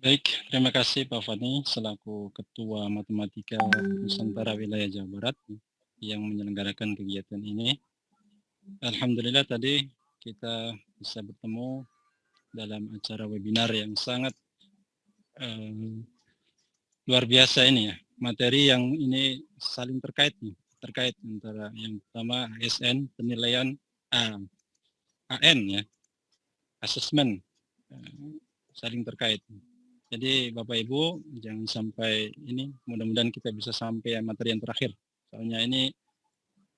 Baik, terima kasih Pak Fani selaku Ketua Matematika Nusantara Wilayah Jawa Barat yang menyelenggarakan kegiatan ini. Alhamdulillah tadi kita bisa bertemu dalam acara webinar yang sangat luar biasa ini ya. Materi yang ini saling terkait nih, terkait antara yang pertama ASN, penilaian AN ya, asesmen saling terkait. Jadi Bapak Ibu jangan sampai ini, mudah-mudahan kita bisa sampai materi yang terakhir. Soalnya ini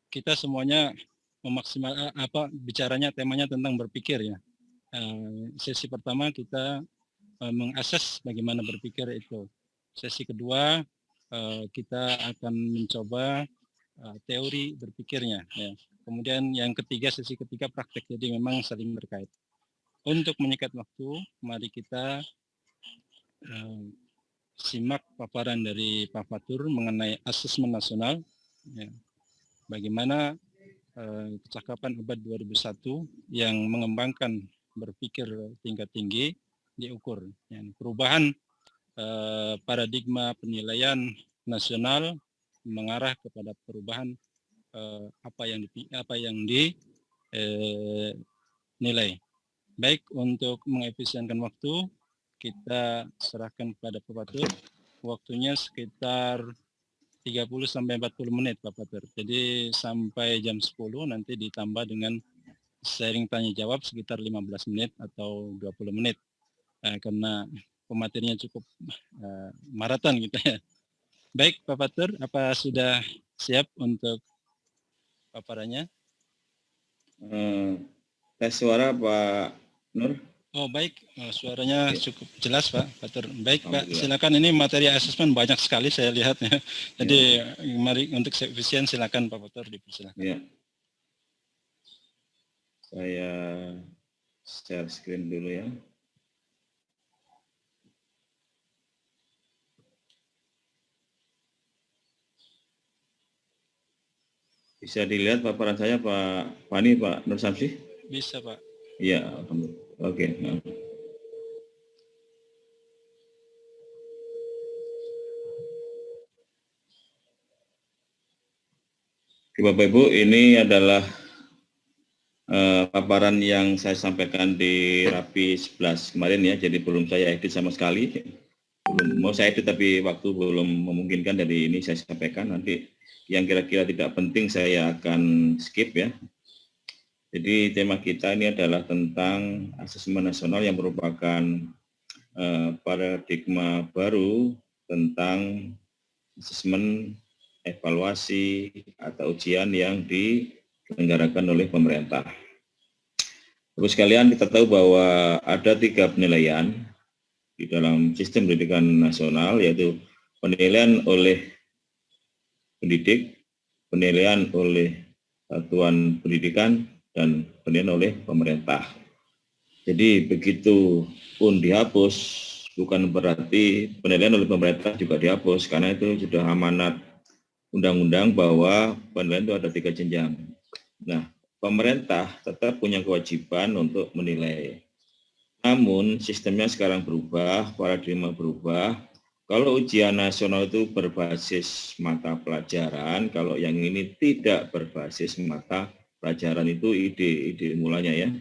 kita semuanya memaksimal bicaranya temanya tentang berpikir ya. Sesi pertama kita mengakses bagaimana berpikir itu. Sesi kedua kita akan mencoba teori berpikirnya ya. Kemudian yang ketiga, sesi ketiga praktek. Jadi memang saling berkait. Untuk menyikat waktu, mari kita simak paparan dari Pak Fatur mengenai asesmen nasional. Ya. Bagaimana kecakapan abad 2001 yang mengembangkan berpikir tingkat tinggi diukur. Ya. Perubahan paradigma penilaian nasional mengarah kepada perubahan apa yang dinilai. Baik, untuk mengefisienkan waktu, kita serahkan kepada Pak Fatur. Waktunya sekitar 30 sampai 40 menit Pak Fatur. Jadi sampai jam 10 nanti ditambah dengan sharing tanya jawab sekitar 15 menit atau 20 menit. Karena pematerinya cukup maraton gitu ya. Baik Pak Fatur, apa sudah siap untuk paparannya? Tes suara Pak Nur. Oh baik, suaranya cukup jelas Pak Fatur. Baik Pak, Alhamdulillah. silakan. Ini materi asesmen banyak sekali saya lihat ya. Jadi mari untuk efisien silakan Pak Fatur dipersilakan. Ya. Saya share screen dulu ya. Bisa dilihat paparan saya Pak Fani, Pak Nur Samsi? Bisa Pak. Iya, alhamdulillah. Oke. Bapak Ibu, ini adalah paparan yang saya sampaikan di Rapi 11 kemarin ya, jadi belum saya edit sama sekali. Belum mau saya edit tapi waktu belum memungkinkan, jadi ini saya sampaikan. Nanti yang kira-kira tidak penting saya akan skip ya. Jadi tema kita ini adalah tentang asesmen nasional yang merupakan paradigma baru tentang asesmen evaluasi atau ujian yang diselenggarakan oleh pemerintah. Terus sekalian kita tahu bahwa ada 3 penilaian di dalam sistem pendidikan nasional, yaitu penilaian oleh pendidik, penilaian oleh satuan pendidikan, dan penilaian oleh pemerintah. Jadi begitu pun dihapus, bukan berarti penilaian oleh pemerintah juga dihapus, karena itu sudah amanat undang-undang bahwa penilaian itu ada 3 jenjang. Nah, pemerintah tetap punya kewajiban untuk menilai. Namun sistemnya sekarang berubah, paradigma berubah. Kalau ujian nasional itu berbasis mata pelajaran, kalau yang ini tidak berbasis mata pelajaran, itu ide mulanya ya.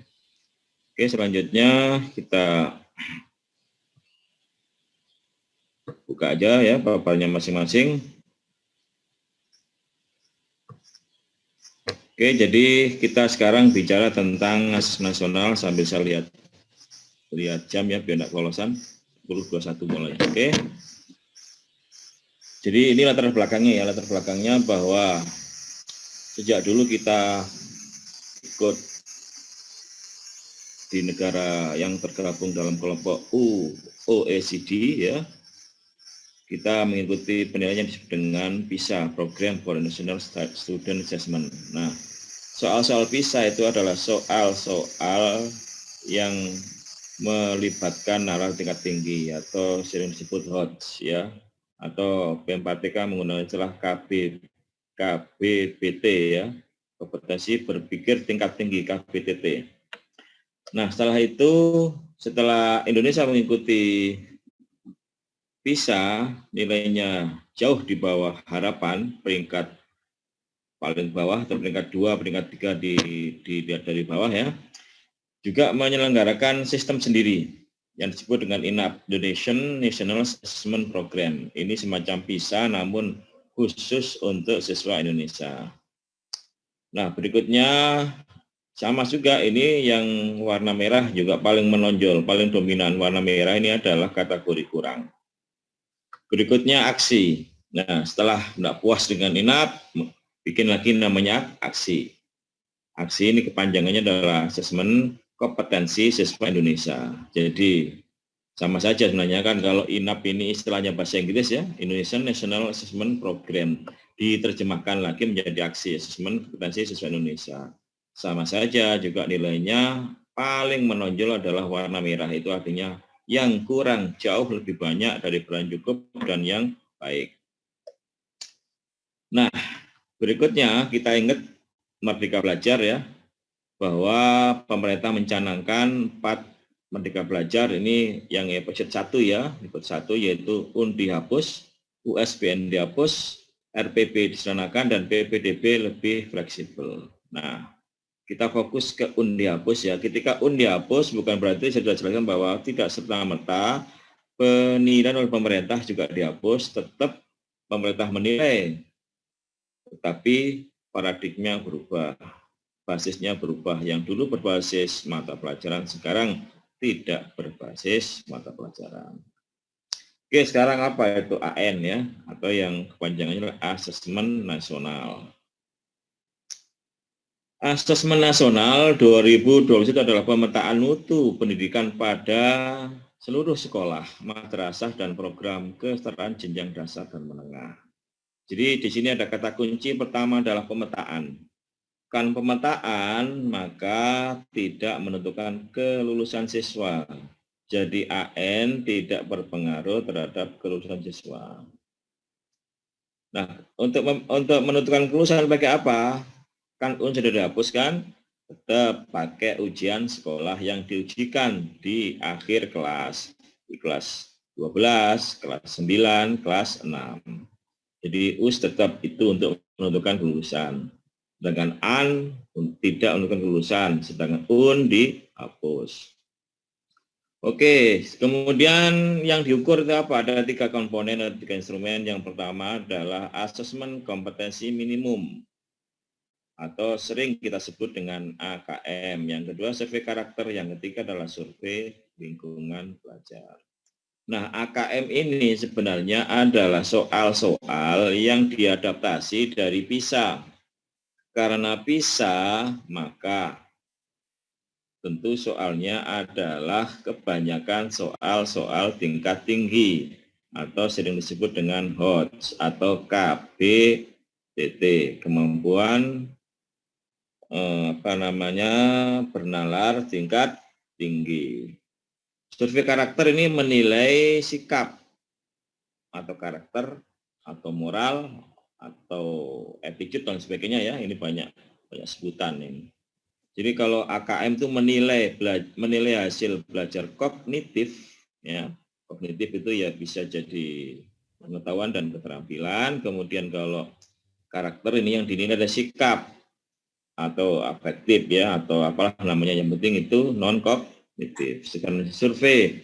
Oke, selanjutnya kita buka aja ya paparnya masing-masing. Oke, jadi kita sekarang bicara tentang asesmen nasional sambil saya lihat jam ya biar tidak kolosan. 10.21 mulai. Oke. Jadi ini latar belakangnya bahwa sejak dulu kita ikut di negara yang tergabung dalam kelompok OECD ya. Kita mengikuti penilaian disebut dengan PISA, Program for National Student Assessment. Nah, soal-soal PISA itu adalah soal-soal yang melibatkan nalar tingkat tinggi atau sering disebut HOTS ya, atau P4TK menggunakan istilah KBBT ya, kompetensi berpikir tingkat tinggi KBTT. Nah, setelah itu, setelah Indonesia mengikuti PISA nilainya jauh di bawah harapan, peringkat paling bawah atau peringkat 2, peringkat 3 dilihat dari bawah ya, juga menyelenggarakan sistem sendiri yang disebut dengan INAP, Indonesian National Assessment Program. Ini semacam PISA namun khusus untuk siswa Indonesia. Nah, berikutnya sama juga, ini yang warna merah juga paling menonjol, paling dominan. Warna merah ini adalah kategori kurang. Berikutnya aksi. Nah, setelah tidak puas dengan INAP, bikin lagi namanya aksi. Aksi ini kepanjangannya adalah asesmen kompetensi siswa Indonesia. Jadi sama saja sebenarnya kan, kalau INAP ini istilahnya bahasa Inggris ya, Indonesian National Assessment Program, diterjemahkan lagi menjadi aksi, asesmen kompetensi siswa Indonesia. Sama saja juga nilainya paling menonjol adalah warna merah, itu artinya yang kurang jauh lebih banyak dari yang cukup dan yang baik. Nah, berikutnya kita ingat Merdeka Belajar ya, bahwa pemerintah mencanangkan 4 Merdeka Belajar ini yang episode 1 ya, episode 1 yaitu UN dihapus, USBN dihapus, RPP disederhanakan, dan PPDB lebih fleksibel. Nah, kita fokus ke UN dihapus ya. Ketika UN dihapus bukan berarti saya sudah jelaskan bahwa tidak serta-merta penilaian oleh pemerintah juga dihapus, tetap pemerintah menilai, tetapi paradigma berubah, basisnya berubah. Yang dulu berbasis mata pelajaran, sekarang tidak berbasis mata pelajaran. Oke, sekarang apa itu AN ya, atau yang kepanjangannya adalah Asesmen Nasional. Asesmen Nasional 2020 itu adalah pemetaan mutu pendidikan pada seluruh sekolah, madrasah, dan program kesetaraan jenjang dasar dan menengah. Jadi di sini ada kata kunci pertama adalah pemetaan. Kan pemetaan maka tidak menentukan kelulusan siswa. Jadi AN tidak berpengaruh terhadap kelulusan siswa. Nah, untuk menentukan kelulusan pakai apa? Kan UN sudah dihapuskan, tetap pakai ujian sekolah yang diujikan di akhir kelas, di kelas 12, kelas 9, kelas 6. Jadi US tetap itu untuk menentukan kelulusan. Sedangkan AN tidak menentukan kelulusan, sedangkan UN dihapus. Oke, kemudian yang diukur itu apa? Ada 3 komponen, ada 3 instrumen. Yang pertama adalah asesmen kompetensi minimum, atau sering kita sebut dengan AKM. Yang kedua survei karakter, yang ketiga adalah survei lingkungan belajar. Nah, AKM ini sebenarnya adalah soal-soal yang diadaptasi dari PISA. Karena PISA, maka tentu soalnya adalah kebanyakan soal-soal tingkat tinggi atau sering disebut dengan HOTS atau KBTT, kemampuan bernalar tingkat tinggi. Survei karakter ini menilai sikap atau karakter atau moral atau attitude dan sebagainya ya. Ini banyak sebutan ini. Jadi kalau AKM itu menilai hasil belajar kognitif ya. Kognitif itu ya bisa jadi pengetahuan dan keterampilan. Kemudian kalau karakter ini yang dinilai ada sikap atau afektif ya, atau apalah namanya, yang penting itu non kognitif. Sekarang survei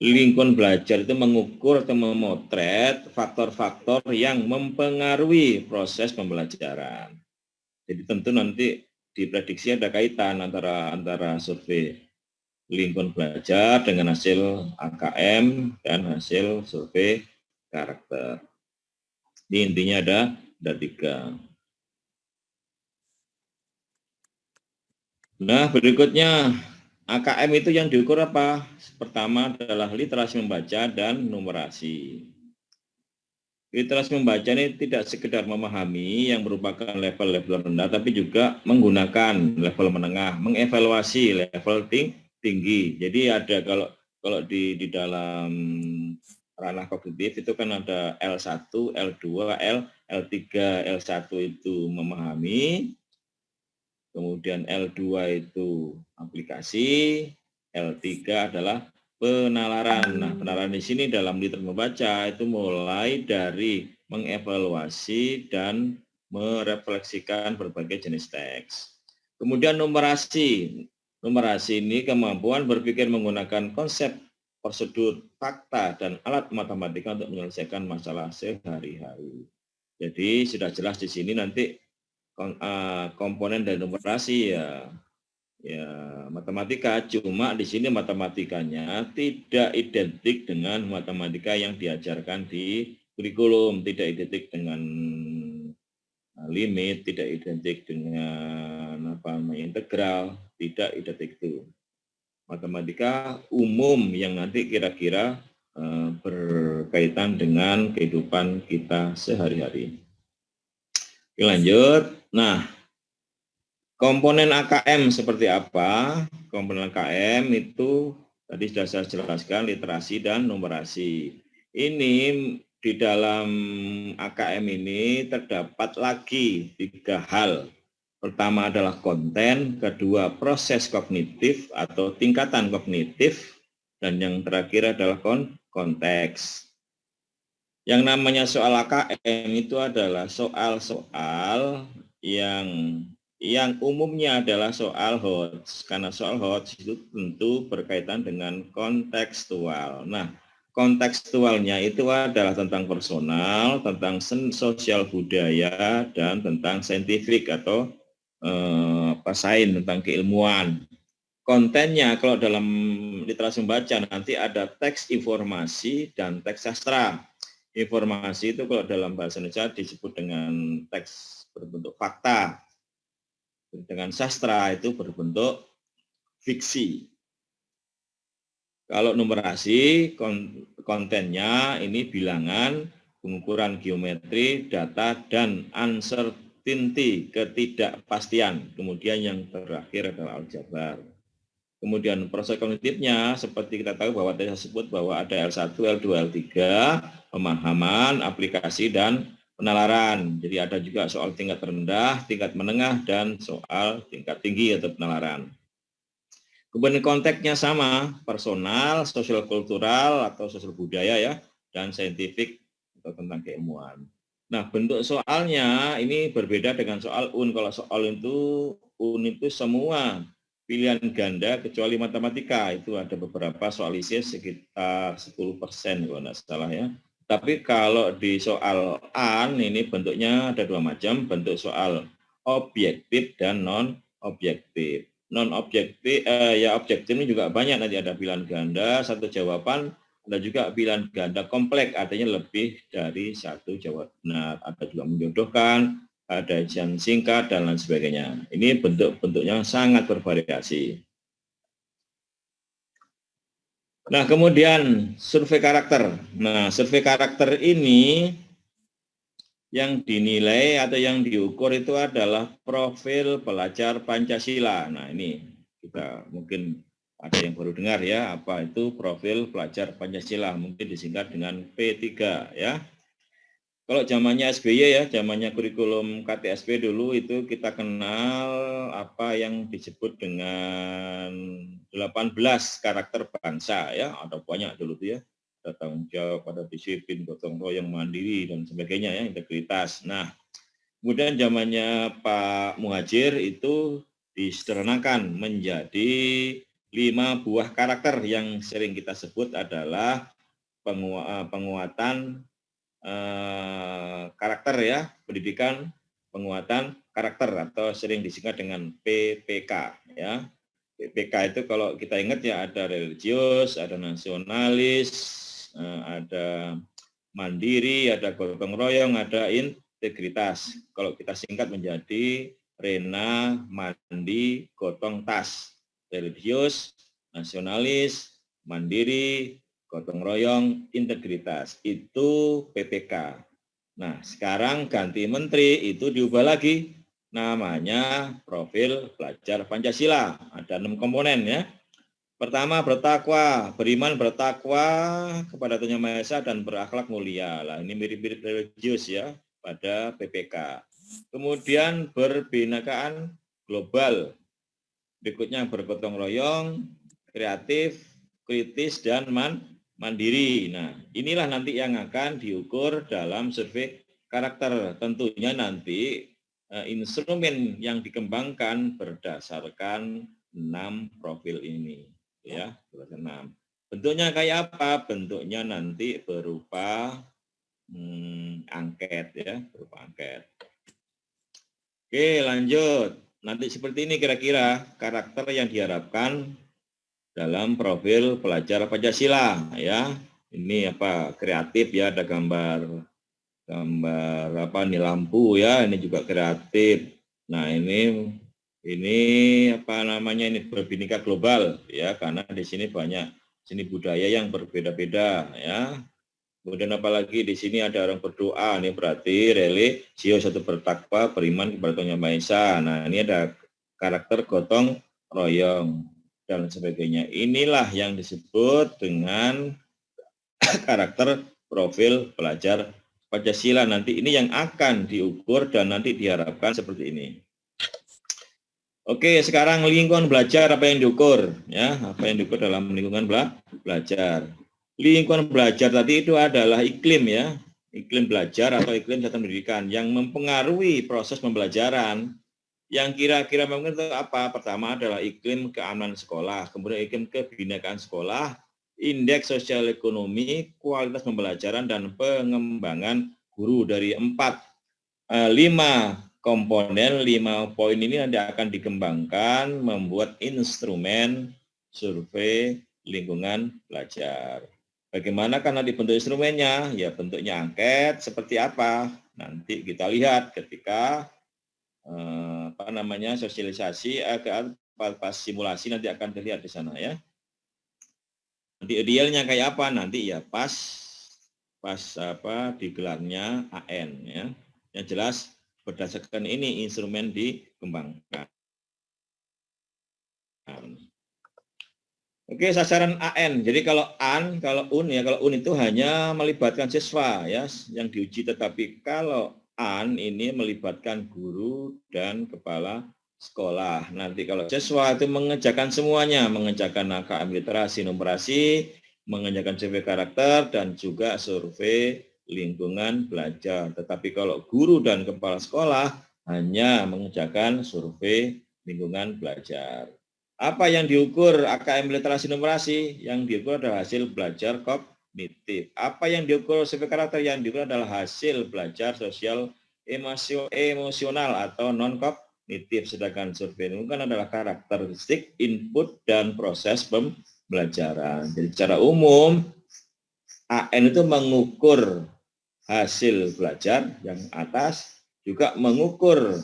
lingkungan belajar itu mengukur atau memotret faktor-faktor yang mempengaruhi proses pembelajaran. Jadi tentu nanti diprediksi ada kaitan antara survei lingkungan belajar dengan hasil AKM dan hasil survei karakter. Ini intinya ada 3. Nah, berikutnya AKM itu yang diukur apa? Pertama adalah literasi membaca dan numerasi. Literasi membaca ini tidak sekedar memahami yang merupakan level rendah, tapi juga menggunakan level menengah, mengevaluasi level tinggi. Jadi ada kalau di dalam ranah kognitif itu kan ada L1, L2, L3. L1 itu memahami, kemudian L2 itu aplikasi, L3 adalah penalaran. Nah, penalaran di sini dalam literasi membaca itu mulai dari mengevaluasi dan merefleksikan berbagai jenis teks. Kemudian numerasi. Numerasi ini kemampuan berpikir menggunakan konsep, prosedur, fakta, dan alat matematika untuk menyelesaikan masalah sehari-hari. Jadi sudah jelas di sini nanti komponen dari numerasi ya matematika, cuma di sini matematikanya tidak identik dengan matematika yang diajarkan di kurikulum, tidak identik dengan limit, tidak identik dengan integral, tidak identik itu. Matematika umum yang nanti kira-kira berkaitan dengan kehidupan kita sehari-hari. Oke, lanjut. Nah, komponen AKM seperti apa? Komponen AKM itu tadi sudah saya jelaskan, literasi dan numerasi. Ini di dalam AKM ini terdapat lagi 3 hal. Pertama adalah konten, kedua proses kognitif atau tingkatan kognitif, dan yang terakhir adalah konteks. Yang namanya soal AKM itu adalah soal-soal yang umumnya adalah soal HOTS, karena soal HOTS itu tentu berkaitan dengan kontekstual. Nah, kontekstualnya itu adalah tentang personal, tentang sosial budaya, dan tentang saintifik atau sains, tentang keilmuan. Kontennya kalau dalam literasi membaca nanti ada teks informasi dan teks sastra. Informasi itu kalau dalam bahasa Indonesia disebut dengan teks berbentuk fakta. Dengan sastra itu berbentuk fiksi. Kalau numerasi, kontennya ini bilangan, pengukuran geometri, data, dan uncertainty, ketidakpastian. Kemudian yang terakhir adalah aljabar. Kemudian proses kognitifnya, seperti kita tahu bahwa tadi saya sebut bahwa ada L1, L2, L3, pemahaman, aplikasi, dan penalaran. Jadi ada juga soal tingkat rendah, tingkat menengah, dan soal tingkat tinggi atau penalaran. Kemudian konteksnya sama, personal, sosial kultural atau sosial budaya ya, dan saintifik atau tentang keilmuan. Nah, bentuk soalnya ini berbeda dengan soal UN. Kalau soal itu UN itu semua pilihan ganda kecuali matematika. Itu ada beberapa soal isi sekitar 10% kalau tidak salah ya. Tapi kalau di soal AN ini bentuknya ada 2 macam, bentuk soal objektif dan non-objektif. Non-objektif, ya objektif ini juga banyak, nanti ada pilihan ganda, satu jawaban, ada juga pilihan ganda kompleks, artinya lebih dari satu jawaban benar, ada juga menjodohkan, ada ujian singkat, dan lain sebagainya. Ini bentuk-bentuknya sangat bervariasi. Nah, kemudian survei karakter. Nah, survei karakter ini yang dinilai atau yang diukur itu adalah profil pelajar Pancasila. Nah, ini kita mungkin ada yang baru dengar ya, apa itu profil pelajar Pancasila, mungkin disingkat dengan P3 ya. Kalau zamannya SBY ya, zamannya kurikulum KTSP dulu itu kita kenal apa yang disebut dengan 18 karakter bangsa ya, ada banyak dulu tuh ya. Ada tanggung jawab, ada disiplin, gotong royong, mandiri, dan sebagainya ya, integritas. Nah, kemudian zamannya Pak Muhajir itu disederhanakan menjadi 5 buah karakter yang sering kita sebut adalah penguatan karakter ya, pendidikan penguatan karakter atau sering disingkat dengan PPK ya. PPK itu kalau kita ingat ya ada religius, ada nasionalis, ada mandiri, ada gotong royong, ada integritas. Kalau kita singkat menjadi Rena, Mandi, Gotong Tas. Religius, nasionalis, mandiri, gotong royong, integritas. Itu PPK. Nah, sekarang ganti menteri itu diubah lagi. Namanya profil pelajar Pancasila. Ada 6 komponen ya. Pertama, bertakwa, beriman bertakwa kepada Tuhan Yang Maha Esa dan berakhlak mulia. Lah, ini mirip-mirip religius ya pada PPK. Kemudian berbinakaan global. Berikutnya bergotong royong, kreatif, kritis, dan mandiri. Nah, inilah nanti yang akan diukur dalam survei karakter. Tentunya nanti instrumen yang dikembangkan berdasarkan 6 profil ini, ya, 6. Bentuknya kayak apa? Bentuknya nanti berupa angket, ya, berupa angket. Oke, lanjut. Nanti seperti ini kira-kira karakter yang diharapkan dalam profil pelajar Pancasila, ya. Ini apa? Kreatif, ya, ada gambar apa nih, lampu, ya, ini juga kreatif. Nah, ini apa namanya, ini berbineka global, ya, karena di sini banyak seni budaya yang berbeda-beda, ya. Kemudian apalagi di sini ada orang berdoa, ini berarti religius atau bertakwa, beriman kepada Tuhan Yang Maha Esa. Nah, ini ada karakter gotong royong dan sebagainya. Inilah yang disebut dengan karakter profil pelajar Pancasila. Nanti ini yang akan diukur dan nanti diharapkan seperti ini. Oke, sekarang lingkungan belajar, apa yang diukur, ya? Apa yang diukur dalam lingkungan belajar? Lingkungan belajar tadi itu adalah iklim, ya, iklim belajar atau iklim sistem pendidikan yang mempengaruhi proses pembelajaran. Yang kira-kira mungkin itu apa? Pertama adalah iklim keamanan sekolah, kemudian iklim kebinekaan sekolah, indeks sosial ekonomi, kualitas pembelajaran, dan pengembangan guru. Dari 5 komponen, 5 poin ini nanti akan dikembangkan membuat instrumen survei lingkungan belajar. Bagaimana karena dibentuk instrumennya? Ya, bentuknya angket seperti apa? Nanti kita lihat ketika sosialisasi pas simulasi nanti akan terlihat di sana, ya. Nanti idealnya kayak apa? Nanti ya pas digelarnya AN, ya. Yang jelas berdasarkan ini instrumen dikembangkan. Oke, sasaran AN. Jadi kalau UN itu hanya melibatkan siswa, ya, yang diuji, tetapi kalau AN ini melibatkan guru dan kepala sekolah. Nanti kalau siswa itu mengerjakan semuanya, mengerjakan AKM literasi, numerasi, mengerjakan survei karakter, dan juga survei lingkungan belajar. Tetapi kalau guru dan kepala sekolah hanya mengerjakan survei lingkungan belajar. Apa yang diukur AKM literasi numerasi? Yang diukur adalah hasil belajar kognitif. Apa yang diukur survei karakter? Yang diukur adalah hasil belajar sosial emosional atau non kognitif. Sedangkan survei lingkungan adalah karakteristik, input, dan proses pembelajaran. Jadi secara umum AN itu mengukur hasil belajar yang atas, juga mengukur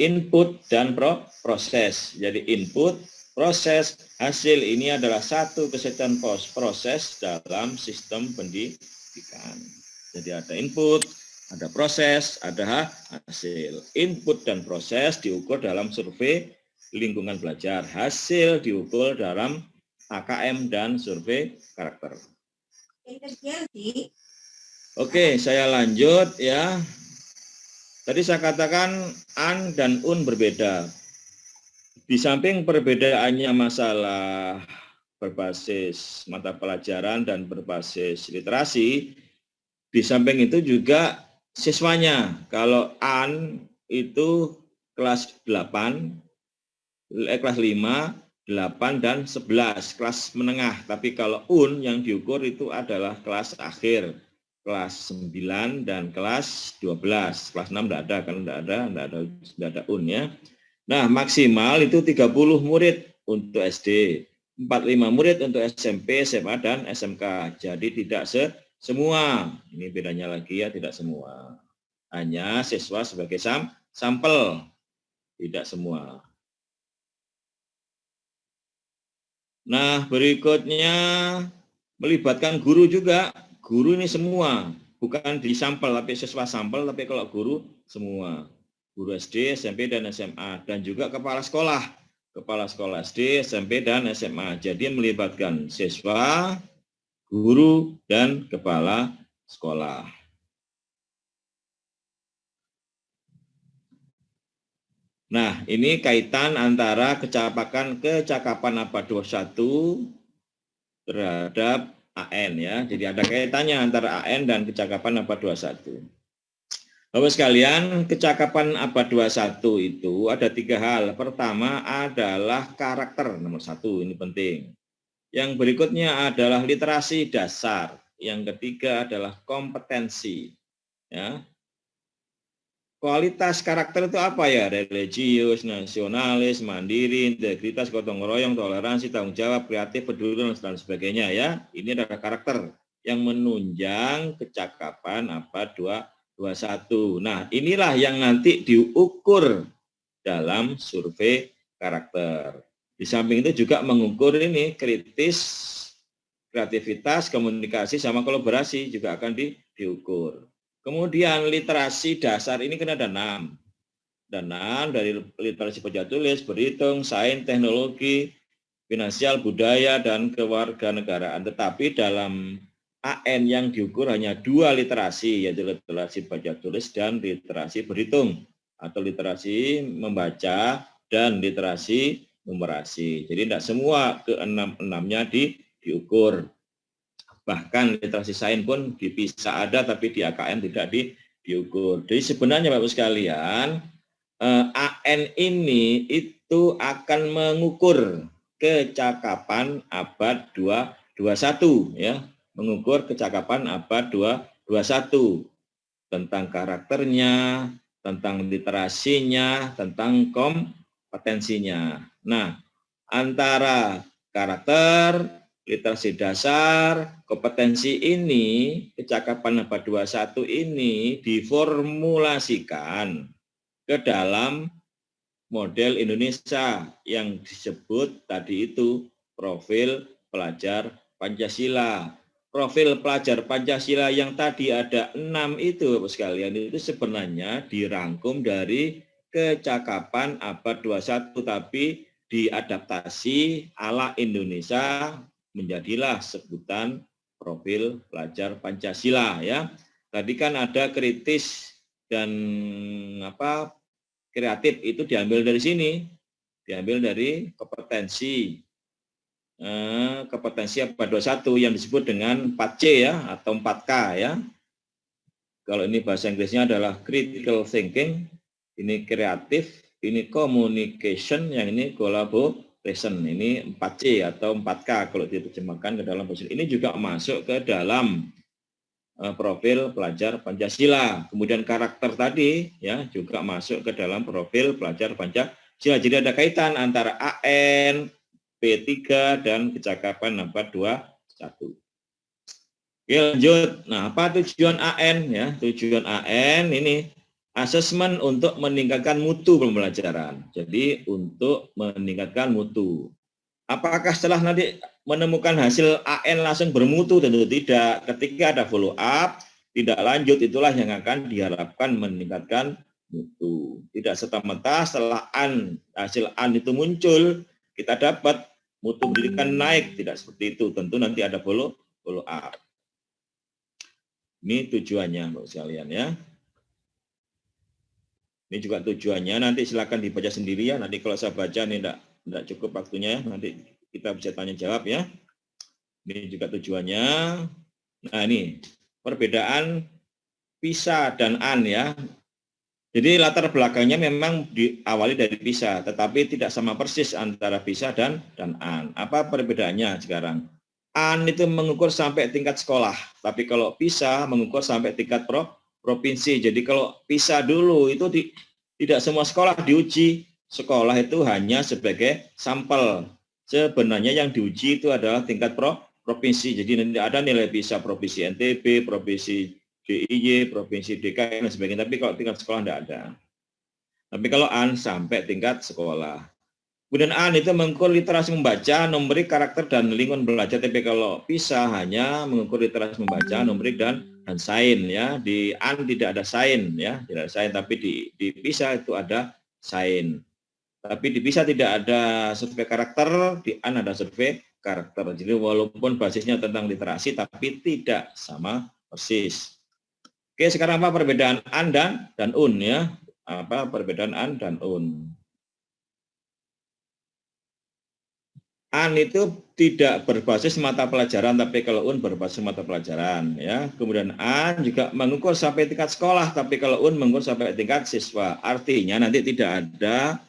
input dan proses. Jadi input, proses, hasil ini adalah satu kesatuan proses dalam sistem pendidikan. Jadi ada input, ada proses, ada hasil. Input dan proses diukur dalam survei lingkungan belajar. Hasil diukur dalam AKM dan survei karakter. Oke, saya lanjut, ya. Tadi saya katakan AN dan UN berbeda. Di samping perbedaannya masalah berbasis mata pelajaran dan berbasis literasi, di samping itu juga siswanya. Kalau AN itu kelas 8, kelas 5, 8, dan 11, kelas menengah. Tapi kalau UN yang diukur itu adalah kelas akhir, kelas 9 dan kelas 12. Kelas 6 tidak ada, karena tidak ada UN, ya. Nah, maksimal itu 30 murid untuk SD, 45 murid untuk SMP, SMA, dan SMK. Jadi tidak semua. Ini bedanya lagi, ya, tidak semua. Hanya siswa sebagai sampel, tidak semua. Nah, berikutnya melibatkan guru juga. Guru ini semua, bukan di sampel, tapi siswa sampel, tapi kalau guru semua. Guru SD, SMP, dan SMA. Dan juga kepala sekolah. Kepala sekolah SD, SMP, dan SMA. Jadi melibatkan siswa, guru, dan kepala sekolah. Nah, ini kaitan antara kecakapan abad 21 terhadap AN ya. Jadi ada kaitannya antara AN dan kecakapan abad 21. Bapak sekalian, kecakapan abad 21 itu ada 3 hal. Pertama adalah karakter, nomor 1, ini penting. Yang berikutnya adalah literasi dasar. Yang ketiga adalah kompetensi. Ya. Kualitas karakter itu apa ya? Religius, nasionalis, mandiri, integritas, gotong royong, toleransi, tanggung jawab, kreatif, peduli, dan sebagainya ya. Ini adalah karakter yang menunjang kecakapan abad 21. Nah, inilah yang nanti diukur dalam survei karakter. Di samping itu juga mengukur ini kritis, kreativitas, komunikasi, sama kolaborasi juga akan diukur. Kemudian literasi dasar ini kan ada 6. Dan 6 dari literasi baca tulis, berhitung, sains, teknologi, finansial, budaya, dan kewarganegaraan. Tetapi dalam AN yang diukur hanya 2 literasi, yaitu literasi baca tulis dan literasi berhitung, atau literasi membaca dan literasi numerasi. Jadi tidak semua ke-6-6-nya diukur. Bahkan literasi sains pun bisa ada, tapi di AKN tidak diukur. Jadi sebenarnya Bapak sekalian, AN ini itu akan mengukur kecakapan abad 21 ya, mengukur kecakapan abad 21 tentang karakternya, tentang literasinya, tentang kompetensinya. Nah, antara karakter, literasi dasar, kompetensi ini, kecakapan abad 21 ini diformulasikan ke dalam model Indonesia yang disebut tadi itu profil pelajar Pancasila. Profil pelajar Pancasila yang tadi ada 6 itu Bapak sekalian, itu sebenarnya dirangkum dari kecakapan abad 21 tapi diadaptasi ala Indonesia menjadilah sebutan profil pelajar Pancasila ya. Tadi kan ada kritis dan kreatif, itu diambil dari sini, diambil dari kompetensi abad 21 yang disebut dengan 4C ya, atau 4K ya. Kalau ini bahasa Inggrisnya adalah critical thinking, ini kreatif, ini communication, yang ini collaboration. Ini 4C atau 4K kalau diterjemahkan ke dalam bahasa. Ini juga masuk ke dalam profil pelajar Pancasila. Kemudian karakter tadi ya juga masuk ke dalam profil pelajar Pancasila. Jadi ada kaitan antara AN, P3 dan kecakapan abad 21. Oke, lanjut. Nah, apa tujuan AN ya? Tujuan AN ini asesmen untuk meningkatkan mutu pembelajaran. Jadi untuk meningkatkan mutu. Apakah setelah nanti menemukan hasil AN langsung bermutu? Tentu tidak. Ketika ada follow up, tidak lanjut, itulah yang akan diharapkan meningkatkan mutu. Tidak serta-merta setelah hasil AN itu muncul, kita dapat mutu pendidikan naik. Tidak seperti itu. Tentu nanti ada follow up. Ini tujuannya, Bapak sekalian ya. Ini juga tujuannya. Nanti silakan dibaca sendiri ya. Nanti kalau saya baca ini tidak cukup waktunya ya. Nanti kita bisa tanya jawab ya. Ini juga tujuannya. Nah ini perbedaan PISA dan AN ya. Jadi latar belakangnya memang diawali dari PISA, tetapi tidak sama persis antara PISA dan AN. Apa perbedaannya sekarang? AN itu mengukur sampai tingkat sekolah, tapi kalau PISA mengukur sampai tingkat provinsi. Jadi kalau PISA dulu itu tidak semua sekolah diuji. Sekolah itu hanya sebagai sampel. Sebenarnya yang diuji itu adalah tingkat provinsi. Jadi nanti ada nilai PISA provinsi NTB, provinsi DIY, provinsi DKI, dan sebagainya. Tapi kalau tingkat sekolah tidak ada. Tapi kalau AN sampai tingkat sekolah. Kemudian AN itu mengukur literasi membaca, numerik, karakter, dan lingkungan belajar. Tapi kalau PISA hanya mengukur literasi membaca, numerik, dan sains ya. Di AN tidak ada sains ya, tidak ada sains. Tapi di PISA itu ada sains. Tapi di PISA tidak ada survei karakter, di AN ada survei karakter. Jadi walaupun basisnya tentang literasi, tapi tidak sama persis. Oke, sekarang apa perbedaan AN dan UN ya? Apa perbedaan AN dan UN? AN itu tidak berbasis mata pelajaran, tapi kalau UN berbasis mata pelajaran, ya. Kemudian AN juga mengukur sampai tingkat sekolah, tapi kalau UN mengukur sampai tingkat siswa. Artinya nanti tidak ada,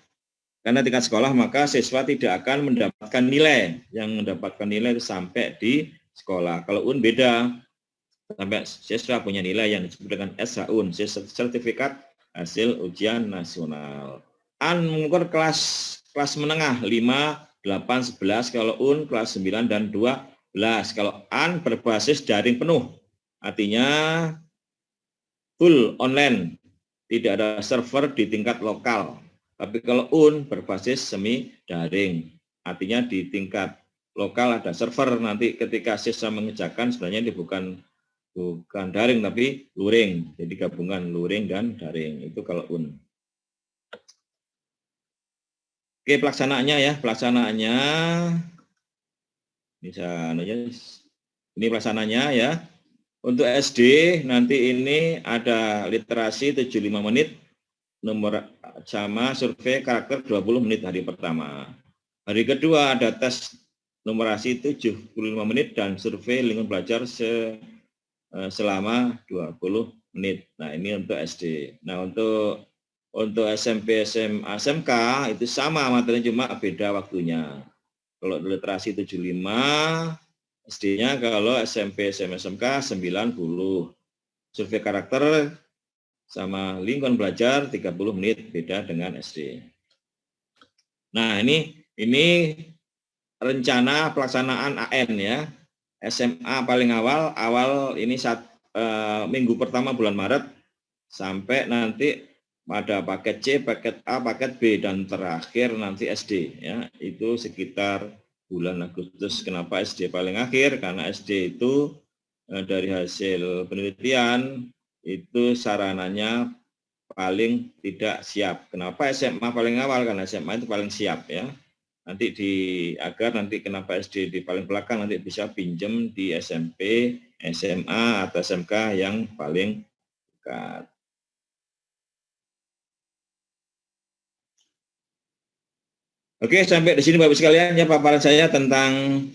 karena tingkat sekolah maka siswa tidak akan mendapatkan nilai, yang mendapatkan nilai itu sampai di sekolah. Kalau UN beda, sampai siswa punya nilai yang disebut dengan SHUN, sertifikat hasil ujian nasional. AN mengukur kelas menengah 5, 8, 11, kalau UN kelas 9 dan 12. Kalau AN berbasis daring penuh, artinya full online, tidak ada server di tingkat lokal. Tapi kalau UN berbasis semi daring, artinya di tingkat lokal ada server, nanti ketika siswa mengerjakan sebenarnya ini bukan daring tapi luring, jadi gabungan luring dan daring, itu kalau UN. Oke, pelaksanaannya ya, pelaksanaannya bisa ini pelaksanaannya ya. Untuk SD nanti ini ada literasi 75 menit, nomor sama survei karakter 20 menit hari pertama. Hari kedua ada tes numerasi 75 menit dan survei lingkungan belajar selama 20 menit. Nah, ini untuk SD. Nah, untuk SMP, SMA, SMK itu sama materinya, cuma beda waktunya. Kalau literasi 75, SD-nya, kalau SMP, SMA, SMK 90. Survei karakter sama lingkungan belajar 30 menit, beda dengan SD. Nah, ini rencana pelaksanaan AN ya. SMA paling awal ini minggu pertama bulan Maret sampai nanti ada paket C, paket A, paket B, dan terakhir nanti SD ya. Itu sekitar bulan Agustus. Kenapa SD paling akhir? Karena SD itu dari hasil penelitian itu sarananya paling tidak siap. Kenapa SMA paling awal? Karena SMA itu paling siap ya. Nanti agar nanti kenapa SD di paling belakang, nanti bisa pinjam di SMP, SMA, atau SMK yang paling dekat. Oke, sampai di sini Bapak sekalian ya paparan saya tentang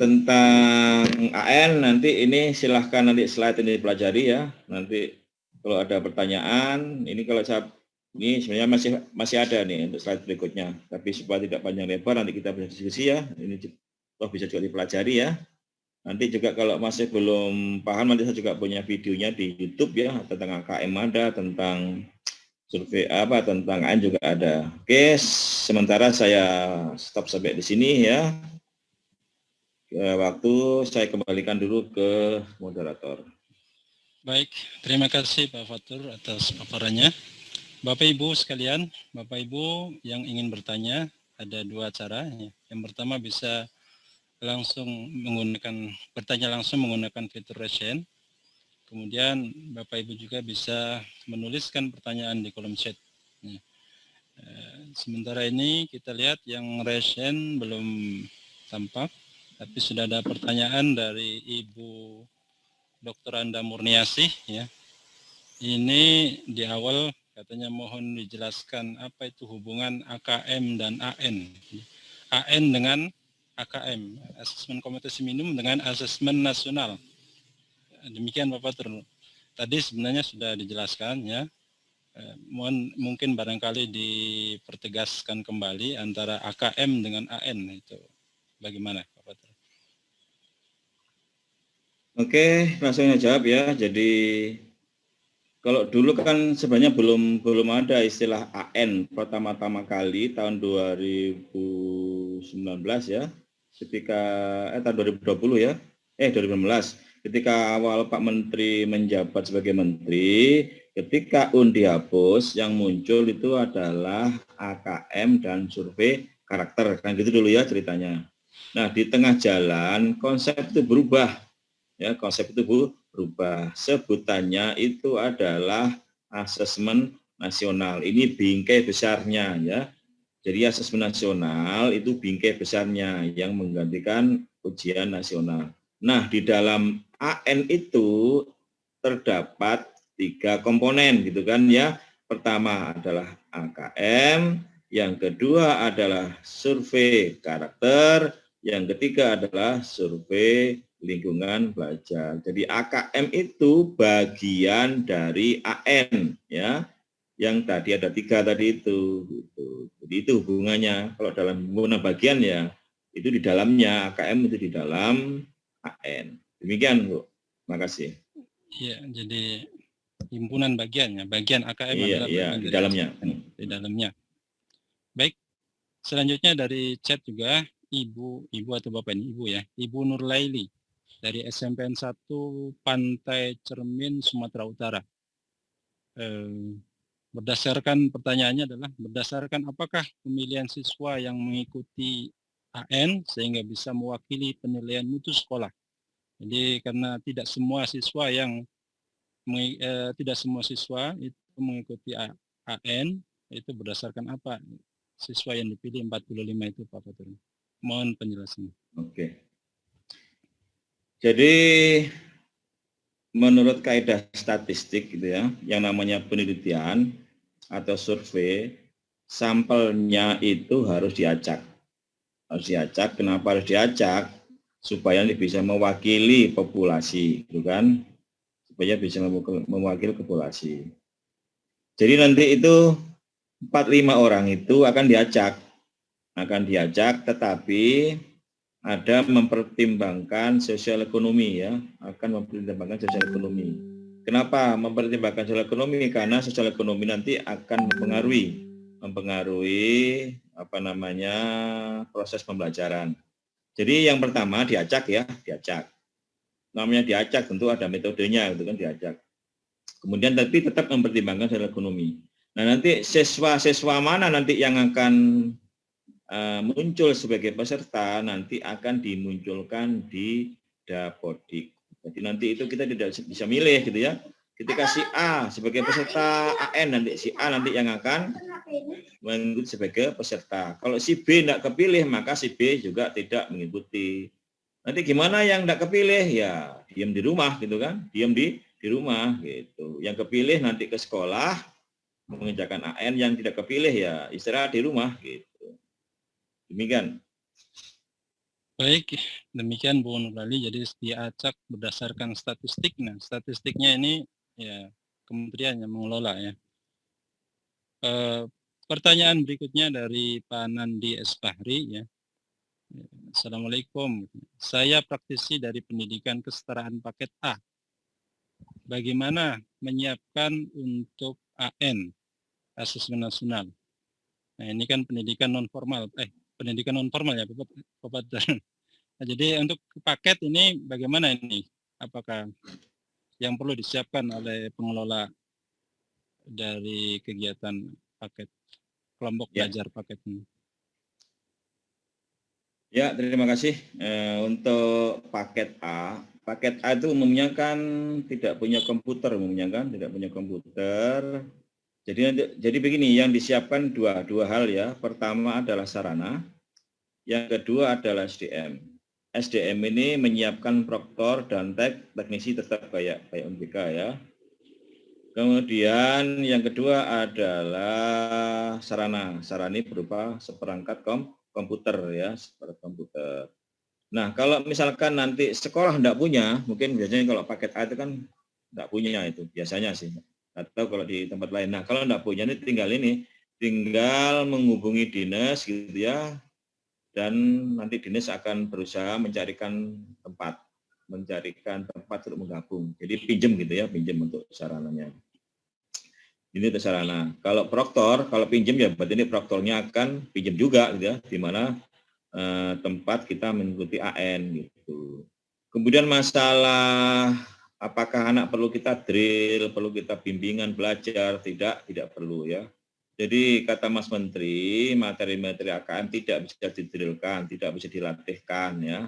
AN. Nanti ini silahkan nanti slide ini dipelajari ya. Nanti kalau ada pertanyaan, ini kalau ini sebenarnya masih ada nih untuk slide berikutnya. Tapi supaya tidak panjang lebar, nanti kita bisa diskusi ya. Ini toh bisa juga dipelajari ya. Nanti juga kalau masih belum paham, nanti saya juga punya videonya di YouTube ya, tentang AKM ada, tentang survei tentang AN juga ada. Oke, sementara saya stop sampai di sini ya. Waktu saya kembalikan dulu ke moderator. Baik, terima kasih Pak Fatur atas paparannya. Bapak Ibu sekalian, Bapak Ibu yang ingin bertanya, ada dua cara. Yang pertama bisa langsung bertanya langsung menggunakan fitur raise hand. Kemudian Bapak Ibu juga bisa menuliskan pertanyaan di kolom chat. Sementara ini kita lihat yang raise hand belum tampak, tapi sudah ada pertanyaan dari Ibu Dr. Anda Murniasih ya. Ini di awal katanya mohon dijelaskan apa itu hubungan AKM dan AN. AN dengan AKM, asesmen kompetisi minimum, dengan asesmen nasional. Demikian Bapak tadi sebenarnya sudah dijelaskan ya. Mungkin barangkali dipertegaskan kembali antara AKM dengan AN itu bagaimana Bapak? Oke, langsung jawab ya. Jadi kalau dulu kan sebenarnya belum ada istilah AN pertama-tama kali tahun 2019 ya. Ketika tahun 2020 ya. 2019. Ketika awal Pak Menteri menjabat sebagai menteri, ketika UN dihapus, yang muncul itu adalah AKM dan survei karakter. Kan gitu dulu ya ceritanya. Nah, di tengah jalan konsep itu berubah. Ya, konsep itu berubah. Sebutannya itu adalah asesmen nasional. Ini bingkai besarnya ya. Jadi asesmen nasional itu bingkai besarnya yang menggantikan ujian nasional. Nah, di dalam AN itu terdapat 3 komponen gitu kan ya. Pertama adalah AKM, yang kedua adalah survei karakter, Yang ketiga adalah survei lingkungan belajar. Jadi AKM itu bagian dari AN, ya, yang tadi ada 3 tadi itu. Gitu. Jadi itu hubungannya. Kalau dalam hubungan bagian ya itu di dalamnya, AKM itu di dalam AN. Demikian, Bu. Terima kasih. Iya, jadi himpunan bagiannya, bagian AKM Iya, adalah iya, bagian di dari dalamnya. di dalamnya. Baik, selanjutnya dari chat juga ibu atau bapak ini, ibu ya, Ibu Nurlaili dari SMPN 1 Pantai Cermin, Sumatera Utara. Berdasarkan pertanyaannya adalah berdasarkan apakah pemilihan siswa yang mengikuti AN sehingga bisa mewakili penilaian mutu sekolah. Jadi karena tidak semua siswa itu mengikuti AN, itu berdasarkan apa siswa yang dipilih 45 itu Pak Fatur. Mohon penjelasan. Oke. Jadi menurut kaidah statistik gitu ya, yang namanya penelitian atau survei, sampelnya itu harus diacak. Harus diacak. Kenapa harus diacak? Supaya bisa mewakili populasi, gitu kan? Supaya bisa mewakili populasi. Jadi nanti itu 45 orang itu akan diacak, tetapi ada mempertimbangkan sosial ekonomi ya, akan mempertimbangkan sosial ekonomi. Kenapa mempertimbangkan sosial ekonomi? Karena sosial ekonomi nanti akan mempengaruhi apa namanya proses pembelajaran. Jadi yang pertama diacak. Namanya diacak tentu ada metodenya gitu kan, diacak. Kemudian tapi tetap mempertimbangkan sosial ekonomi. Nah nanti siswa mana nanti yang akan muncul sebagai peserta nanti akan dimunculkan di Dapodik. Jadi nanti itu kita tidak bisa milih gitu ya. Ketika si A sebagai peserta AN, nanti si A nanti yang akan mengikuti sebagai peserta. Kalau si B tidak kepilih, maka si B juga tidak mengikuti. Nanti gimana yang tidak kepilih? Ya diam di rumah gitu kan, diam di rumah gitu. Yang kepilih nanti ke sekolah mengerjakan AN, yang tidak kepilih ya istirahat di rumah gitu. Demikian. Baik, demikian Bu Nurlaili. Jadi diacak berdasarkan statistik. Nah, statistiknya ini ya kementerian yang mengelola ya. Pertanyaan berikutnya dari Pak Nandi S. Fahri ya. Assalamualaikum. Saya praktisi dari pendidikan kesetaraan paket A. Bagaimana menyiapkan untuk AN, asesmen nasional? Nah, ini kan pendidikan non formal. Pendidikan non formal ya, Bapak. Nah, jadi untuk paket ini bagaimana ini? Apakah yang perlu disiapkan oleh pengelola dari kegiatan paket kelompok belajar paket ini? Ya, terima kasih. Untuk paket A itu umumnya kan tidak punya komputer, Jadi begini, yang disiapkan dua hal ya. Pertama adalah sarana, yang kedua adalah SDM. SDM ini menyiapkan proktor dan teknisi tetap kayak UNBK ya. Kemudian yang kedua adalah sarana. Sarana ini berupa seperangkat komputer ya, seperangkat komputer. Nah, kalau misalkan nanti sekolah tidak punya, mungkin biasanya kalau paket A itu kan tidak punya itu, biasanya sih. Atau kalau di tempat lain. Nah, kalau tidak punya ini tinggal menghubungi dinas gitu ya, dan nanti dinas akan berusaha mencarikan tempat untuk menggabung. Jadi pinjam gitu ya, pinjam untuk sarananya. Ini untuk sarana. Kalau proktor, kalau pinjam ya berarti ini proktornya akan pinjam juga gitu ya, di mana tempat kita mengikuti AN gitu. Kemudian masalah apakah anak perlu kita drill, perlu kita bimbingan belajar, tidak perlu ya. Jadi kata Mas Menteri, materi-materi AKM tidak bisa didrillkan, tidak bisa dilatihkan ya.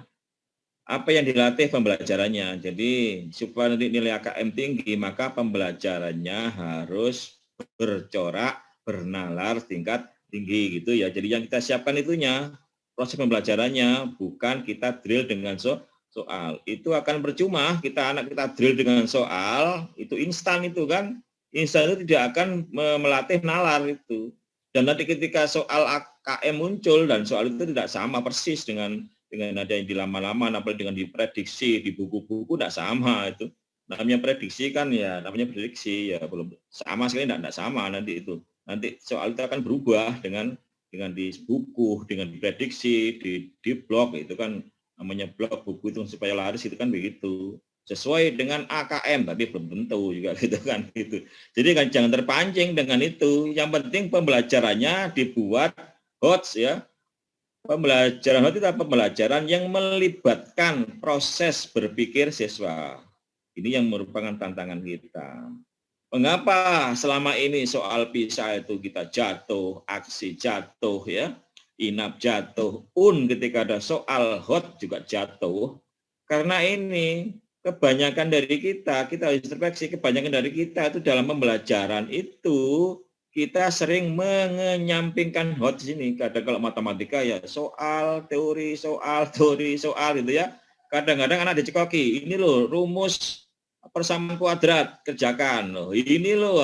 Apa yang dilatih pembelajarannya. Jadi supaya nanti nilai AKM tinggi, maka pembelajarannya harus bercorak, bernalar tingkat tinggi gitu ya. Jadi yang kita siapkan itunya proses pembelajarannya, bukan kita drill dengan soal. Itu akan percuma anak kita drill dengan soal, itu instan itu kan. Instan itu tidak akan melatih nalar itu. Dan nanti ketika soal AKM muncul dan soal itu tidak sama persis dengan dengan ada yang dilama-lama, apalagi dengan diprediksi di buku-buku tidak sama itu. Namanya prediksi kan ya, namanya prediksi ya belum sama sekali tidak sama nanti itu. Nanti soal itu akan berubah dengan di buku, dengan diprediksi, di blog itu kan namanya blog buku itu supaya laris itu kan begitu. Sesuai dengan AKM tapi belum tentu juga gitu kan gitu. Jadi kan jangan terpancing dengan itu. Yang penting pembelajarannya dibuat HOTS ya. Pembelajaran HOTS itu pembelajaran yang melibatkan proses berpikir siswa. Ini yang merupakan tantangan kita. Mengapa selama ini soal PISA itu kita jatuh, aksi jatuh ya, INAP jatuh, ketika ada soal HOT juga jatuh. Karena ini kebanyakan dari kita harus introspeksi, kebanyakan dari kita itu dalam pembelajaran itu kita sering mengenyampingkan HOT sini. Kadang kalau matematika ya soal, teori, gitu ya. Kadang-kadang anak dicekoki, ini loh rumus persamaan kuadrat, kerjakan. Loh, ini loh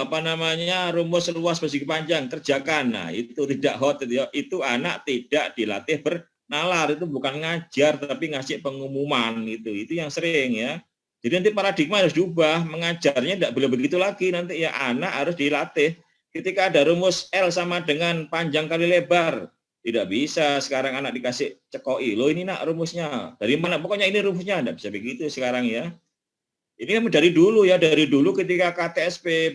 rumus luas persegi panjang, kerjakan. Nah, itu tidak HOT itu ya. Itu anak tidak dilatih bernalar, itu bukan ngajar tapi ngasih pengumuman itu yang sering ya. Jadi nanti paradigma harus diubah, mengajarnya tidak boleh begitu lagi, nanti ya anak harus dilatih. Ketika ada rumus L sama dengan panjang kali lebar, tidak bisa sekarang anak dikasih cekoi, loh ini nak rumusnya, dari mana, pokoknya ini rumusnya, tidak bisa begitu sekarang ya. Ini kan dari dulu ketika KTSP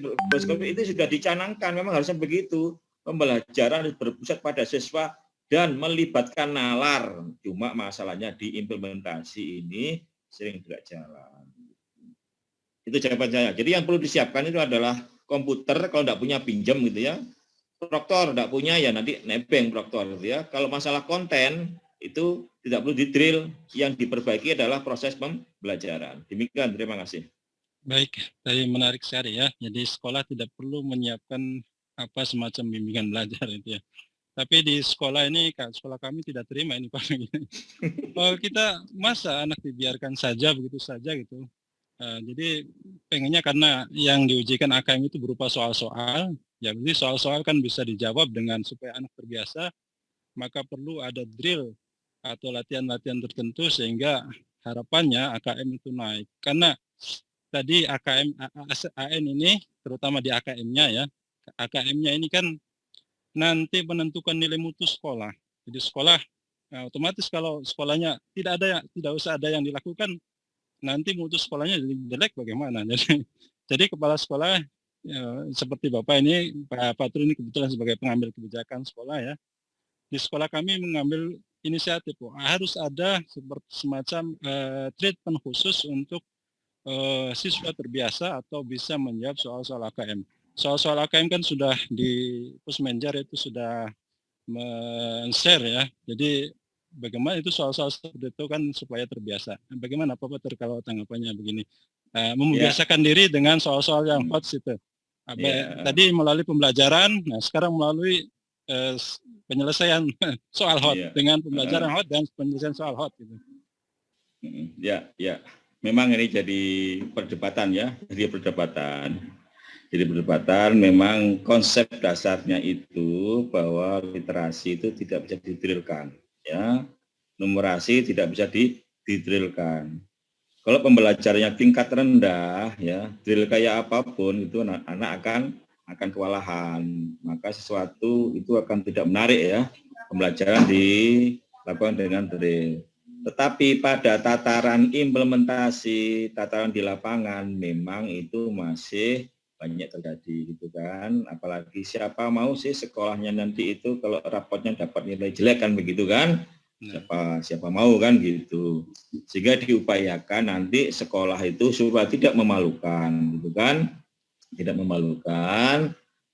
itu sudah dicanangkan, memang harusnya begitu. Pembelajaran berpusat pada siswa dan melibatkan nalar. Cuma masalahnya di implementasi ini sering tidak jalan. Itu jawaban saya. Jadi yang perlu disiapkan itu adalah komputer, kalau tidak punya pinjam gitu ya. Proktor tidak punya ya nanti nebeng proktor gitu ya. Kalau masalah konten itu tidak perlu di-drill, yang diperbaiki adalah proses pembelajaran. Demikian, terima kasih. Baik, tadi menarik sekali ya. Jadi sekolah tidak perlu menyiapkan semacam bimbingan belajar itu ya. Tapi di sekolah ini, sekolah kami tidak terima ini Pak. Oh, kita masa anak dibiarkan saja begitu saja gitu. Jadi pengennya karena yang diujikan AKM itu berupa soal-soal, ya jadi soal-soal kan bisa dijawab dengan supaya anak terbiasa, maka perlu ada drill atau latihan-latihan tertentu sehingga harapannya AKM itu naik. Karena tadi AN ini terutama di AKM-nya ya, AKM-nya ini kan nanti menentukan nilai mutu sekolah. Jadi sekolah otomatis kalau sekolahnya tidak usah ada yang dilakukan, nanti mutu sekolahnya jadi jelek bagaimana. Jadi kepala sekolah ya, seperti Bapak ini, Pak Fatur ini kebetulan sebagai pengambil kebijakan sekolah ya. Di sekolah kami mengambil inisiatif harus ada semacam treatment khusus untuk siswa terbiasa atau bisa menjawab soal-soal AKM. Soal-soal AKM kan sudah di Pusmenjar itu sudah men-share ya. Jadi bagaimana itu soal-soal seperti itu kan supaya terbiasa. Bagaimana Pak Peter kalau tanggapannya begini? Membiasakan diri dengan soal-soal yang hot itu. Tadi melalui pembelajaran, nah sekarang melalui penyelesaian soal hot dengan pembelajaran hot dan penyelesaian soal hot gitu. Ya. Memang ini jadi perdebatan ya, Jadi perdebatan memang konsep dasarnya itu bahwa literasi itu tidak bisa didrilkan, ya. Numerasi tidak bisa didrilkan. Kalau pembelajarannya tingkat rendah, ya, drill kayak apapun itu anak akan kewalahan. Maka sesuatu itu akan tidak menarik ya. Pembelajaran dilakukan dengan drill. Tetapi pada tataran implementasi, tataran di lapangan memang itu masih banyak terjadi gitu kan. Apalagi siapa mau sih sekolahnya nanti itu kalau rapotnya dapat nilai jelek kan begitu kan. Siapa mau kan gitu. Sehingga diupayakan nanti sekolah itu supaya tidak memalukan gitu kan. Tidak memalukan,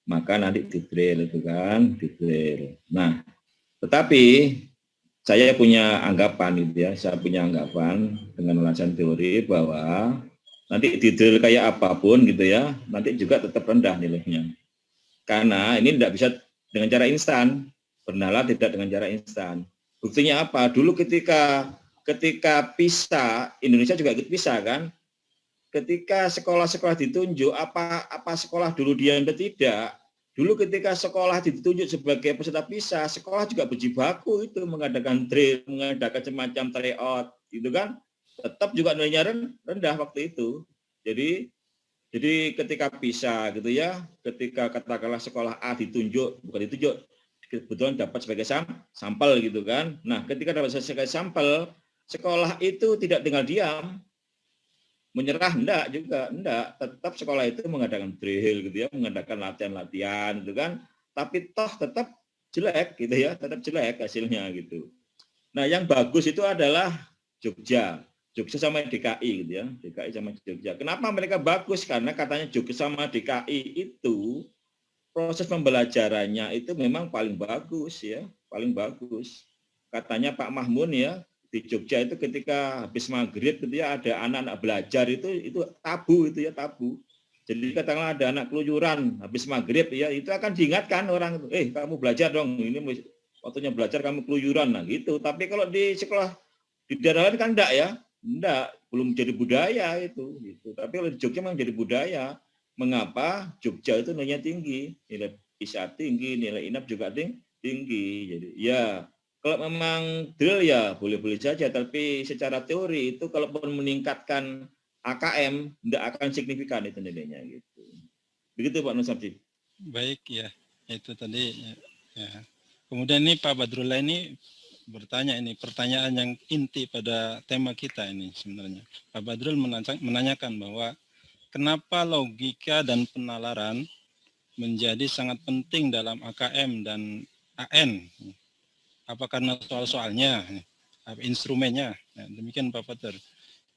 maka nanti di-drill itu kan, di-drill. Nah, tetapi saya punya anggapan gitu ya, dengan alasan teori bahwa nanti di-drill kayak apapun gitu ya, nanti juga tetap rendah nilainya. Karena ini tidak bisa dengan cara instan, bernalar tidak dengan cara instan. Buktinya apa? Dulu ketika PISA, Indonesia juga ikut PISA kan, ketika sekolah-sekolah ditunjuk, apa sekolah dulu dia atau tidak, Dulu ketika sekolah ditunjuk sebagai peserta PISA, sekolah juga berjibaku itu mengadakan drill, mengadakan semacam tryout, gitu kan? Tetap juga nilainya rendah waktu itu. Jadi ketika PISA gitu ya, ketika katakanlah sekolah A ditunjuk, bukan ditunjuk, kebetulan dapat sebagai sampel gitu kan. Nah, ketika dapat sebagai sampel, sekolah itu tidak tinggal diam, menyerah enggak, tetap sekolah itu mengadakan drill gitu ya, mengadakan latihan-latihan gitu kan, tapi toh tetap jelek gitu ya, tetap jelek hasilnya gitu. Nah, yang bagus itu adalah Jogja sama DKI gitu ya, DKI sama Jogja. Kenapa mereka bagus? Karena katanya Jogja sama DKI itu proses pembelajarannya itu memang paling bagus ya, paling bagus. Katanya Pak Mahmun ya, di Jogja itu ketika habis maghrib gitu ya, ada anak-anak belajar itu tabu itu ya, tabu. Jadi katakanlah ada anak keluyuran habis maghrib ya, itu akan diingatkan orang itu, kamu belajar dong, ini waktunya belajar kamu keluyuran, nah gitu. Tapi kalau di sekolah di daerah lain kan enggak ya, enggak, belum jadi budaya itu gitu. Tapi kalau di Jogja memang jadi budaya. Mengapa Jogja itu nilainya tinggi, nilai PISA tinggi, nilai INAP juga tinggi. Jadi ya kalau memang drill ya boleh-boleh saja, tapi secara teori itu kalaupun meningkatkan AKM tidak akan signifikan itu nilainya gitu. Begitu Pak Nusabji. Baik ya, itu tadi ya. Kemudian ini Pak Badrullah ini bertanya, ini pertanyaan yang inti pada tema kita ini sebenarnya. Pak Badrul menanyakan bahwa kenapa logika dan penalaran menjadi sangat penting dalam AKM dan AN? Apa karena soal-soalnya, instrumennya? Nah, demikian Pak Pater.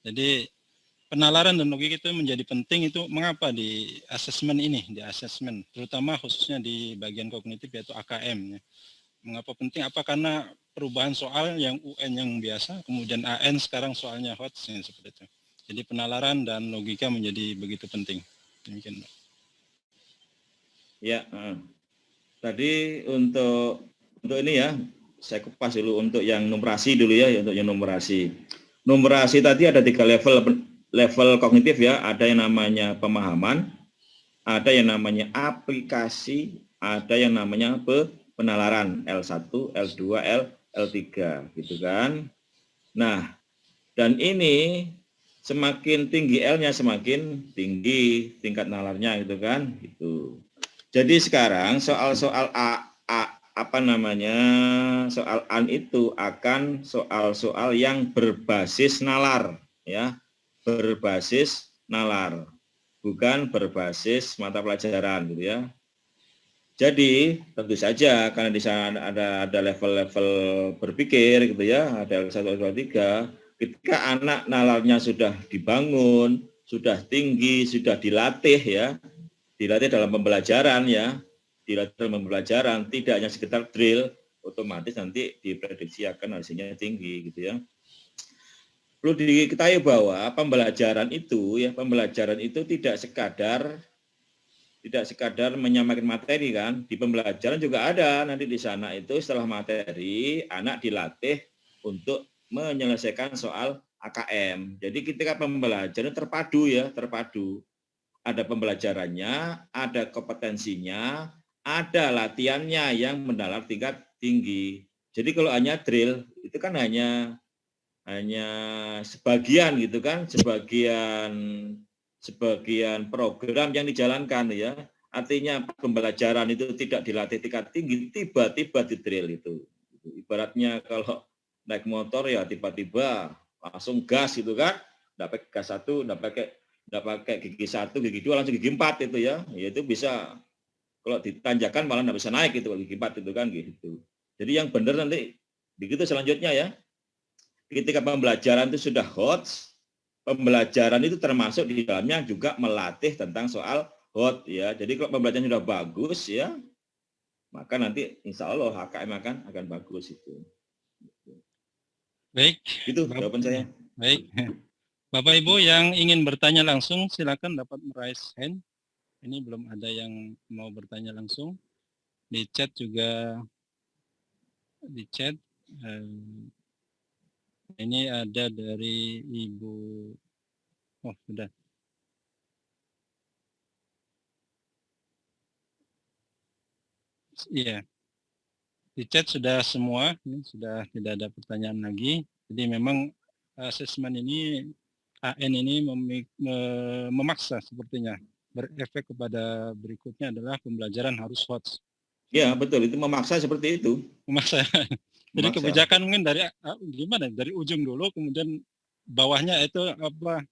Jadi penalaran dan logika itu menjadi penting, itu mengapa di asesmen ini, terutama khususnya di bagian kognitif yaitu AKM. Mengapa penting? Apa karena perubahan soal yang UN yang biasa, kemudian AN sekarang soalnya hot, seperti itu. Jadi penalaran dan logika menjadi begitu penting. Demikian, Pak. Ya, tadi untuk ini ya, saya kupas dulu untuk yang numerasi dulu ya, untuk yang numerasi. Numerasi tadi ada 3 level kognitif ya, ada yang namanya pemahaman, ada yang namanya aplikasi, ada yang namanya penalaran L1, L2, L3 gitu kan. Nah, dan ini semakin tinggi L-nya semakin tinggi tingkat nalarnya gitu kan. Gitu. Jadi sekarang soal-soal soal AN itu akan soal-soal yang berbasis nalar ya, berbasis nalar, bukan berbasis mata pelajaran gitu ya. Jadi tentu saja karena di sana ada level-level berpikir gitu ya, ada L1, L2, L3, ketika anak nalarnya sudah dibangun, sudah tinggi, sudah dilatih ya, dilatih dalam pembelajaran ya, dilatih dalam pembelajaran, tidak hanya sekedar drill, otomatis nanti diprediksi akan hasilnya tinggi gitu ya. Perlu diketahui bahwa pembelajaran itu tidak sekadar menyamakan materi kan, di pembelajaran juga ada nanti di sana itu setelah materi anak dilatih untuk menyelesaikan soal AKM. Jadi ketika pembelajaran terpadu ya, terpadu. Ada pembelajarannya, ada kompetensinya, ada latihannya yang mendalam tingkat tinggi. Jadi kalau hanya drill itu kan hanya sebagian gitu kan, sebagian program yang dijalankan ya. Artinya pembelajaran itu tidak dilatih tingkat tinggi, tiba-tiba di drill itu. Ibaratnya kalau naik motor ya tiba-tiba langsung gas gitu kan, enggak pakai gas 1, enggak pakai gigi 1, gigi 2, langsung gigi 4 itu ya. Ya itu bisa, kalau ditanjakan malah enggak bisa naik gitu, gigi 4 itu kan gitu. Jadi yang benar nanti begitu selanjutnya ya. Ketika pembelajaran itu sudah hot, pembelajaran itu termasuk di dalamnya juga melatih tentang soal hot ya. Jadi kalau pembelajaran sudah bagus ya, maka nanti insya Allah HKM akan bagus itu. Baik. Itu jawaban saya. Baik. Bapak Ibu yang ingin bertanya langsung silakan dapat raise hand. Ini belum ada yang mau bertanya langsung. Di chat juga ini ada dari Ibu. Oh, sudah. Iya, di chat sudah semua, ini sudah tidak ada pertanyaan lagi. Jadi memang asesmen ini AN ini memaksa sepertinya, berefek kepada berikutnya adalah pembelajaran harus HOTS. Ya, betul, itu memaksa seperti itu. Memaksa. Jadi Memaksa. kebijakan mungkin dari gimana? Dari ujung dulu, kemudian bawahnya itu apa?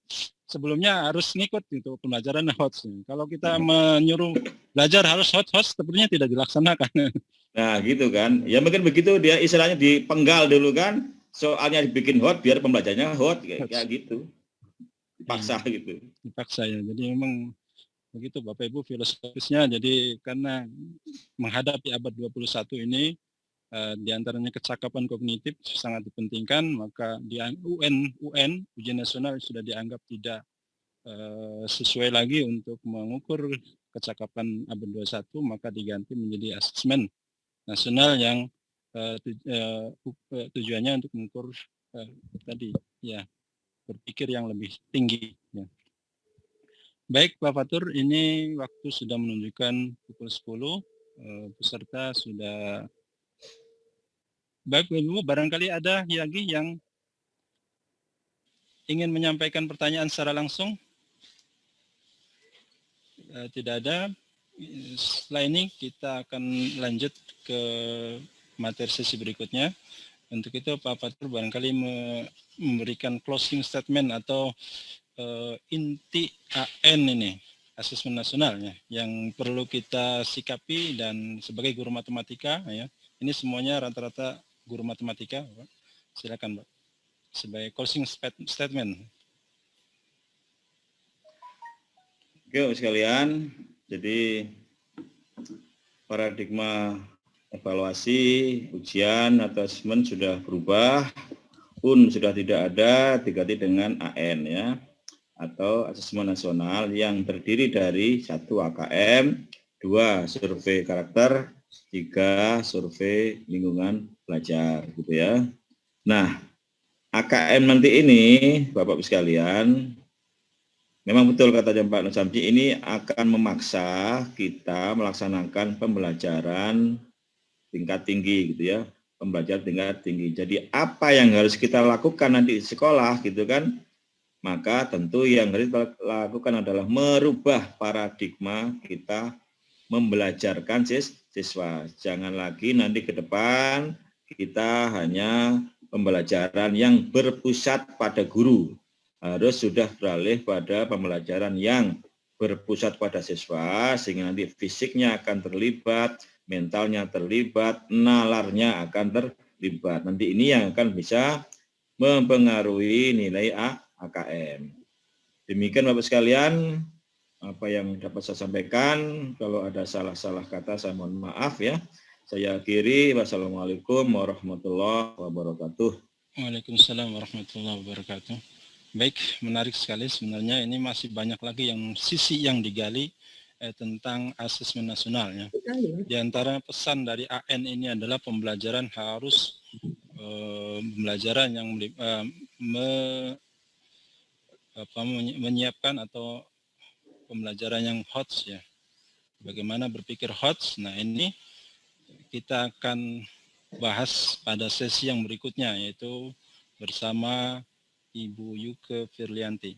Sebelumnya harus ngikut itu pembelajaran HOTS. Kalau kita menyuruh belajar harus HOTS, sepertinya tidak dilaksanakan. Nah, gitu kan. Ya mungkin begitu dia istilahnya dipenggal dulu kan. Soalnya dibikin hot biar pembelajarannya hot kayak gitu. Dipaksa gitu. Dipaksa ya. Jadi memang begitu Bapak Ibu filosofisnya. Jadi karena menghadapi abad 21 ini di antaranya kecakapan kognitif sangat dipentingkan, maka di UN ujian nasional sudah dianggap tidak sesuai lagi untuk mengukur kecakapan abad 21, maka diganti menjadi asesmen nasional yang tujuannya untuk mengukur tadi ya berpikir yang lebih tinggi. Ya. Baik Pak Fatur, ini waktu sudah menunjukkan pukul 10, peserta sudah. Baik Ibu, barangkali ada lagi yang ingin menyampaikan pertanyaan secara langsung? Tidak ada. Setelah ini kita akan lanjut ke materi sesi berikutnya. Untuk itu Pak Fatur barangkali memberikan closing statement atau inti AN ini, asesmen nasionalnya, yang perlu kita sikapi dan sebagai guru matematika, ya, ini semuanya rata-rata guru matematika. Pak. Silakan Pak, sebagai closing statement. Oke sekalian, jadi paradigma evaluasi, ujian atau asesmen sudah berubah, sudah tidak ada, diganti dengan AN ya, atau asesmen nasional yang terdiri dari 1 AKM, 2 survei karakter, 3 survei lingkungan belajar gitu ya. Nah, AKM nanti ini Bapak-Ibu sekalian, memang betul katanya Pak Nusamji, ini akan memaksa kita melaksanakan pembelajaran tingkat tinggi gitu ya, pembelajaran tingkat tinggi. Jadi apa yang harus kita lakukan nanti di sekolah gitu kan, maka tentu yang harus kita lakukan adalah merubah paradigma kita membelajarkan siswa. Jangan lagi nanti ke depan kita hanya pembelajaran yang berpusat pada guru. Harus sudah beralih pada pembelajaran yang berpusat pada siswa, sehingga nanti fisiknya akan terlibat, mentalnya terlibat, nalarnya akan terlibat. Nanti ini yang akan bisa mempengaruhi nilai AKM. Demikian Bapak sekalian, apa yang dapat saya sampaikan. Kalau ada salah-salah kata saya mohon maaf ya. Saya akhiri. Wassalamualaikum warahmatullahi wabarakatuh. Waalaikumsalam warahmatullahi wabarakatuh. Baik, menarik sekali sebenarnya. Ini masih banyak lagi sisi yang digali tentang asesmen nasionalnya. Di antara pesan dari AN ini adalah pembelajaran harus pembelajaran yang menyiapkan atau pembelajaran yang HOTS ya. Bagaimana berpikir HOTS? Nah ini kita akan bahas pada sesi yang berikutnya, yaitu bersama Ibu Yuke Firlianti.